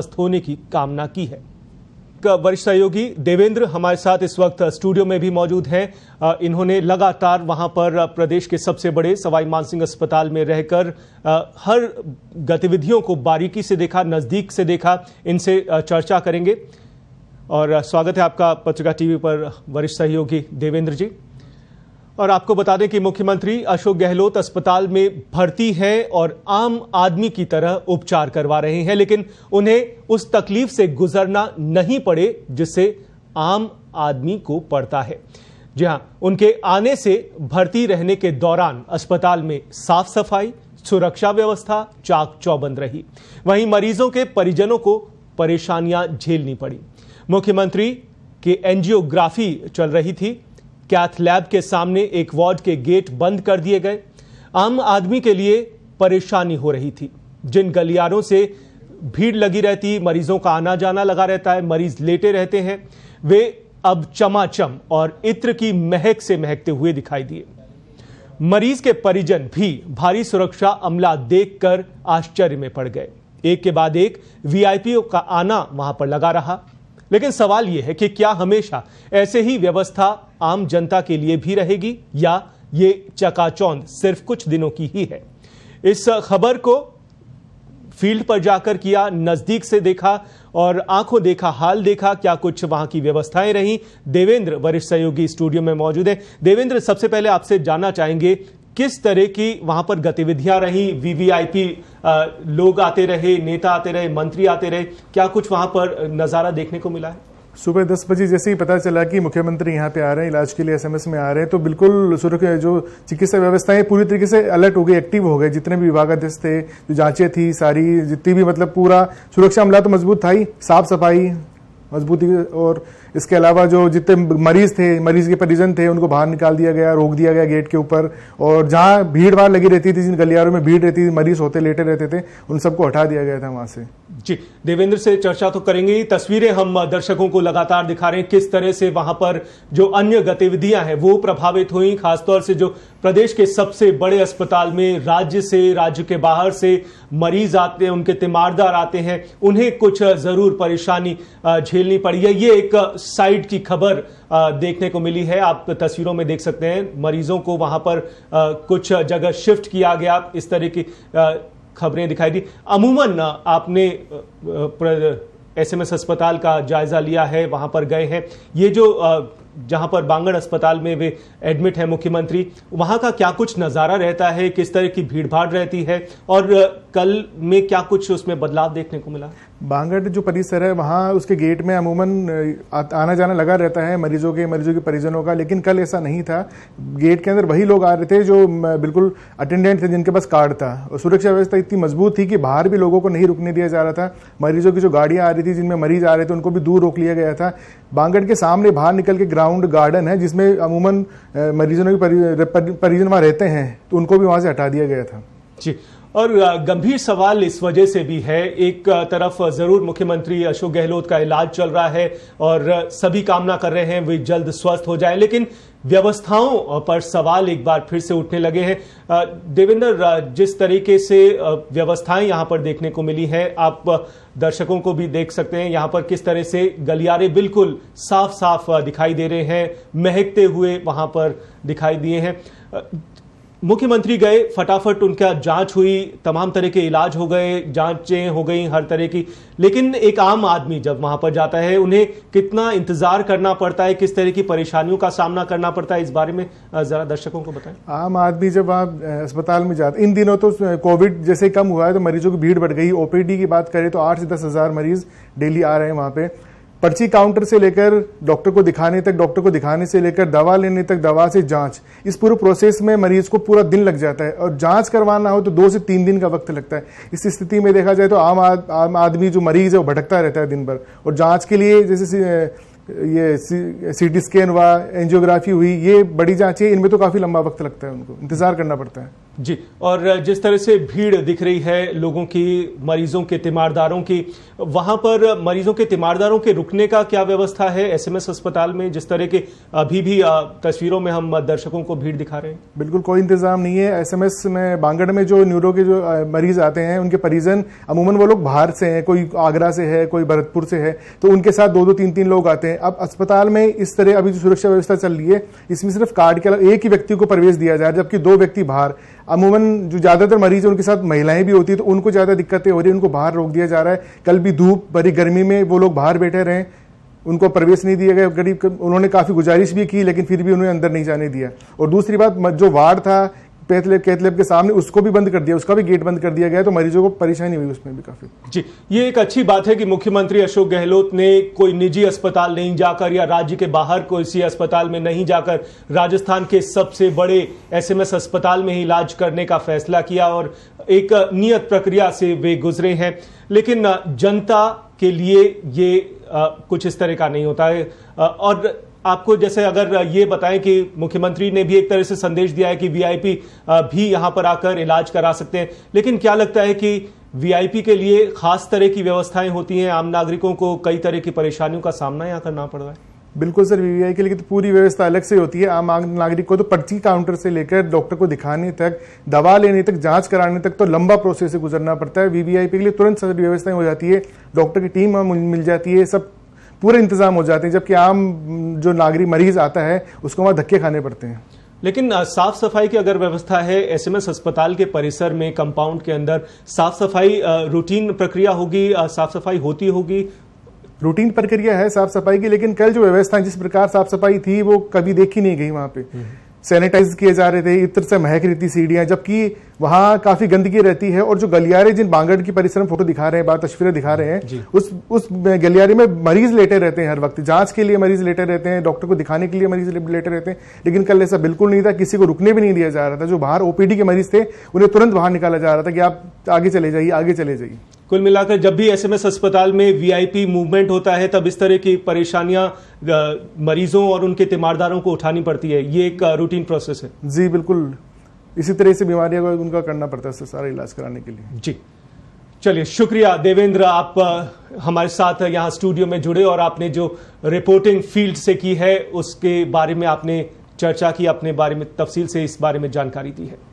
स्वस्थ होने की कामना की है। वरिष्ठ सहयोगी देवेंद्र हमारे साथ इस वक्त स्टूडियो में भी मौजूद हैं। इन्होंने लगातार वहां पर प्रदेश के सबसे बड़े सवाई मानसिंह अस्पताल में रहकर हर गतिविधियों को बारीकी से देखा, नजदीक से देखा। इनसे चर्चा करेंगे और स्वागत है आपका पत्रिका टीवी पर वरिष्ठ सहयोगी देवेंद्र जी। और आपको बता दें कि मुख्यमंत्री अशोक गहलोत अस्पताल में भर्ती है और आम आदमी की तरह उपचार करवा रहे हैं, लेकिन उन्हें उस तकलीफ से गुजरना नहीं पड़े जिससे आम आदमी को पड़ता है। जी हां, उनके आने से भर्ती रहने के दौरान अस्पताल में साफ सफाई, सुरक्षा व्यवस्था चाक चौबंद रही। वहीं मरीजों के परिजनों को परेशानियां झेलनी पड़ी। मुख्यमंत्री की एंजियोग्राफी चल रही थी। कैथ लैब के सामने एक वार्ड के गेट बंद कर दिए गए। आम आदमी के लिए परेशानी हो रही थी। जिन गलियारों से भीड़ लगी रहती, मरीजों का आना जाना लगा रहता है, मरीज लेटे रहते हैं, वे अब चमाचम और इत्र की महक से महकते हुए दिखाई दिए। मरीज के परिजन भी भारी सुरक्षा अमला देखकर आश्चर्य में पड़ गए। एक के बाद एक वीआईपी का आना वहां पर लगा रहा। लेकिन सवाल यह है कि क्या हमेशा ऐसे ही व्यवस्था आम जनता के लिए भी रहेगी या ये चकाचौंध सिर्फ कुछ दिनों की ही है? इस खबर को फील्ड पर जाकर किया, नजदीक से देखा और आंखों देखा हाल देखा, क्या कुछ वहां की व्यवस्थाएं रही। देवेंद्र वरिष्ठ सहयोगी स्टूडियो में मौजूद है। देवेंद्र, सबसे पहले आपसे जानना चाहेंगे किस तरह की वहां पर गतिविधियां रही? वीवीआईपी लोग आते रहे, नेता आते रहे, मंत्री आते रहे, क्या कुछ वहां पर नजारा देखने को मिला है? सुबह 10 बजे जैसे ही पता चला कि मुख्यमंत्री यहाँ पे आ रहे हैं, इलाज के लिए एसएमएस में आ रहे हैं, तो बिल्कुल सुरक्षा जो चिकित्सा व्यवस्थाएं पूरी तरीके से अलर्ट हो गई, एक्टिव हो गए। जितने भी विभागाध्यक्ष थे, जो जांचें थी सारी, जितनी भी मतलब पूरा सुरक्षा अमला तो मजबूत था ही, साफ सफाई मजबूती, और इसके अलावा जो जितने मरीज थे, मरीज के परिजन थे, उनको बाहर निकाल दिया गया, रोक दिया गया गेट के ऊपर। और जहां भीड़ भाड़ लगी रहती थी, जिन गलियारों में भीड़ रहती थी, मरीज होते लेटे रहते थे, उन सबको हटा दिया गया था वहां से। जी, देवेंद्र से चर्चा तो करेंगे। तस्वीरें हम दर्शकों को लगातार दिखा रहे हैं किस तरह से वहां पर जो अन्य गतिविधियां हैं वो प्रभावित हुई। खासतौर से जो प्रदेश के सबसे बड़े अस्पताल में राज्य से, राज्य के बाहर से मरीज आते हैं, उनके तीमारदार आते हैं, उन्हें कुछ जरूर परेशानी झेलनी पड़ी है। ये एक साइड की खबर देखने को मिली है। आप तस्वीरों में देख सकते हैं मरीजों को वहां पर कुछ जगह शिफ्ट किया गया, इस तरह की खबरें दिखाई दी। अमूमन आपने एसएमएस अस्पताल का जायजा लिया है, वहां पर गए हैं। ये जो जहां पर बांगड़ अस्पताल में वे एडमिट है मुख्यमंत्री, वहां का क्या कुछ नजारा रहता है, किस तरह की भीड़ भाड़ रहती है और कल में क्या कुछ उसमें बदलाव देखने को मिला? बांगड़ जो परिसर है वहां उसके गेट में अमूमन आना जाना लगा रहता है मरीजों के परिजनों का, लेकिन कल ऐसा नहीं था। गेट के अंदर वही लोग आ रहे थे जो बिल्कुल अटेंडेंट थे, जिनके पास कार्ड था। और सुरक्षा व्यवस्था इतनी मजबूत थी कि बाहर भी लोगों को नहीं रुकने दिया जा रहा था। मरीजों की जो गाड़ियां आ रही थी, जिनमें मरीज आ रहे थे, उनको भी दूर रोक लिया गया था। बांगड़ के सामने बाहर निकल के ग्राउंड गार्डन है, जिसमें अमूमन मरीजों के परिजन वहां रहते हैं, तो उनको भी वहां से हटा दिया गया था। जी, और गंभीर सवाल इस वजह से भी है, एक तरफ जरूर मुख्यमंत्री अशोक गहलोत का इलाज चल रहा है और सभी कामना कर रहे हैं वे जल्द स्वस्थ हो जाएं, लेकिन व्यवस्थाओं पर सवाल एक बार फिर से उठने लगे हैं। देवेंद्र, जिस तरीके से व्यवस्थाएं यहां पर देखने को मिली है, आप दर्शकों को भी देख सकते हैं यहां पर किस तरह से गलियारे बिल्कुल साफ साफ दिखाई दे रहे हैं, महकते हुए वहां पर दिखाई दिए हैं। मुख्यमंत्री गए, फटाफट उनका जांच हुई, तमाम तरह के इलाज हो गए, जांचें हो गई हर तरह की, लेकिन एक आम आदमी जब वहां पर जाता है उन्हें कितना इंतजार करना पड़ता है, किस तरह की परेशानियों का सामना करना पड़ता है, इस बारे में जरा दर्शकों को बताएं। आम आदमी जब आप अस्पताल में जाते, इन दिनों तो कोविड जैसे कम हुआ है तो मरीजों की भीड़ बढ़ गई। ओपीडी की बात करें तो 8 से 10 हजार मरीज डेली आ रहे हैं वहां पे। पर्ची काउंटर से लेकर डॉक्टर को दिखाने तक, डॉक्टर को दिखाने से लेकर दवा लेने तक, दवा से जांच, इस पूरे प्रोसेस में मरीज को पूरा दिन लग जाता है। और जांच करवाना हो तो 2 से 3 दिन का वक्त लगता है। इस स्थिति में देखा जाए तो आम आदमी जो मरीज है वो भटकता रहता है दिन भर। और जांच के लिए जैसे ये सीटी स्कैन हुआ, एंजियोग्राफी हुई, ये बड़ी जांचें, इनमें तो काफी लंबा वक्त लगता है, उनको इंतजार करना पड़ता है। जी, और जिस तरह से भीड़ दिख रही है लोगों की, मरीजों के तीमारदारों की, वहां पर मरीजों के तीमारदारों के रुकने का क्या व्यवस्था है एसएमएस अस्पताल में, जिस तरह के अभी भी तस्वीरों में हम दर्शकों को भीड़ दिखा रहे हैं? बिल्कुल कोई इंतजाम नहीं है। एसएमएस में बांगड़ में जो न्यूरो के जो मरीज आते हैं, उनके परिजन अमूमन वो लोग बाहर से हैं, कोई आगरा से है, कोई भरतपुर से है, तो उनके साथ 2-2, 3-3 लोग आते हैं। अब अस्पताल में इस तरह अभी जो सुरक्षा व्यवस्था चल रही है, इसमें सिर्फ कार्ड के अलावा एक ही व्यक्ति को प्रवेश दिया जा रहा है, जबकि 2 व्यक्ति बाहर। अमूमन जो ज्यादातर मरीज है उनके साथ महिलाएं भी होती है, तो उनको ज्यादा दिक्कतें हो रही है, उनको बाहर रोक दिया जा रहा है। कल भी धूप भरी गर्मी में वो लोग बाहर बैठे रहे, उनको प्रवेश नहीं दिया गया। करीब उन्होंने काफी गुजारिश भी की, लेकिन फिर भी उन्हें अंदर नहीं जाने दिया। और दूसरी बात, जो वार्ड था कैथ लैब के सामने, उसको भी बंद कर दिया, उसका भी गेट बंद कर दिया गया, तो मरीजों को परेशानी हुई उसमें भी काफी। जी, ये एक अच्छी बात है कि मुख्यमंत्री अशोक गहलोत ने कोई निजी अस्पताल नहीं जाकर या राज्य के बाहर किसी अस्पताल में नहीं जाकर राजस्थान के सबसे बड़े एसएमएस अस्पताल में ही इलाज करने का फैसला किया और एक नियत प्रक्रिया से वे गुजरे हैं। लेकिन जनता के लिए ये कुछ इस तरह का नहीं होता है। और आपको जैसे अगर ये बताएं कि मुख्यमंत्री ने भी एक तरह से संदेश दिया है कि वीआईपी भी यहां पर आकर इलाज करा सकते हैं, लेकिन क्या लगता है कि वीआईपी के लिए खास तरह की व्यवस्थाएं होती हैं? आम नागरिकों को कई तरह की परेशानियों का सामना यहां करना पड़ रहा है। बिल्कुल सर, वीवीआई के लिए तो पूरी व्यवस्था अलग से होती है। आम नागरिक को तो पर्ची काउंटर से लेकर डॉक्टर को दिखाने तक, दवा लेने तक, जांच कराने तक तो लंबा प्रोसेस से गुजरना पड़ता है। वीवीआईपी के लिए तुरंत सारी व्यवस्थाएं हो जाती है, डॉक्टर की टीम मिल जाती है, सब पूरे इंतजाम हो जाते हैं। जबकि आम जो नागरिक मरीज आता है उसको वहां धक्के खाने पड़ते हैं। लेकिन साफ सफाई की अगर व्यवस्था है एसएमएस अस्पताल के परिसर में, कंपाउंड के अंदर, साफ सफाई रूटीन प्रक्रिया होगी, साफ सफाई होती होगी? रूटीन प्रक्रिया है साफ सफाई की, लेकिन कल जो व्यवस्था जिस प्रकार साफ सफाई थी वो कभी देखी नहीं गई। वहां पे सैनिटाइज किए जा रहे थे, इत्र से महक रही थी सीढ़ियां, जबकि वहां काफी गंदगी रहती है। और जो गलियारे, जिन बांगड़ की परिसर में फोटो दिखा रहे हैं, बात तस्वीरें दिखा रहे हैं, उस गलियारे में मरीज लेटे रहते हैं हर वक्त। जांच के लिए मरीज लेटे रहते हैं, डॉक्टर को दिखाने के लिए मरीज लेटे रहते हैं। लेकिन कल ऐसा बिल्कुल नहीं था, किसी को रुकने भी नहीं दिया जा रहा था। जो बाहर ओपीडी के मरीज थे उन्हें तुरंत बाहर निकाला जा रहा था कि आप आगे चले जाइए, आगे चले जाइए। कुल मिलाकर जब भी एसएमएस अस्पताल में वीआईपी मूवमेंट होता है तब इस तरह की परेशानियां मरीजों और उनके तीमारदारों को उठानी पड़ती है। ये एक रूटीन प्रोसेस है। जी बिल्कुल, इसी तरह से बीमारियों को उनका करना पड़ता है सारा इलाज कराने के लिए। जी, चलिए, शुक्रिया देवेंद्र, आप हमारे साथ यहाँ स्टूडियो में जुड़े और आपने जो रिपोर्टिंग फील्ड से की है उसके बारे में आपने चर्चा की, अपने बारे में तफसील से इस बारे में जानकारी दी है।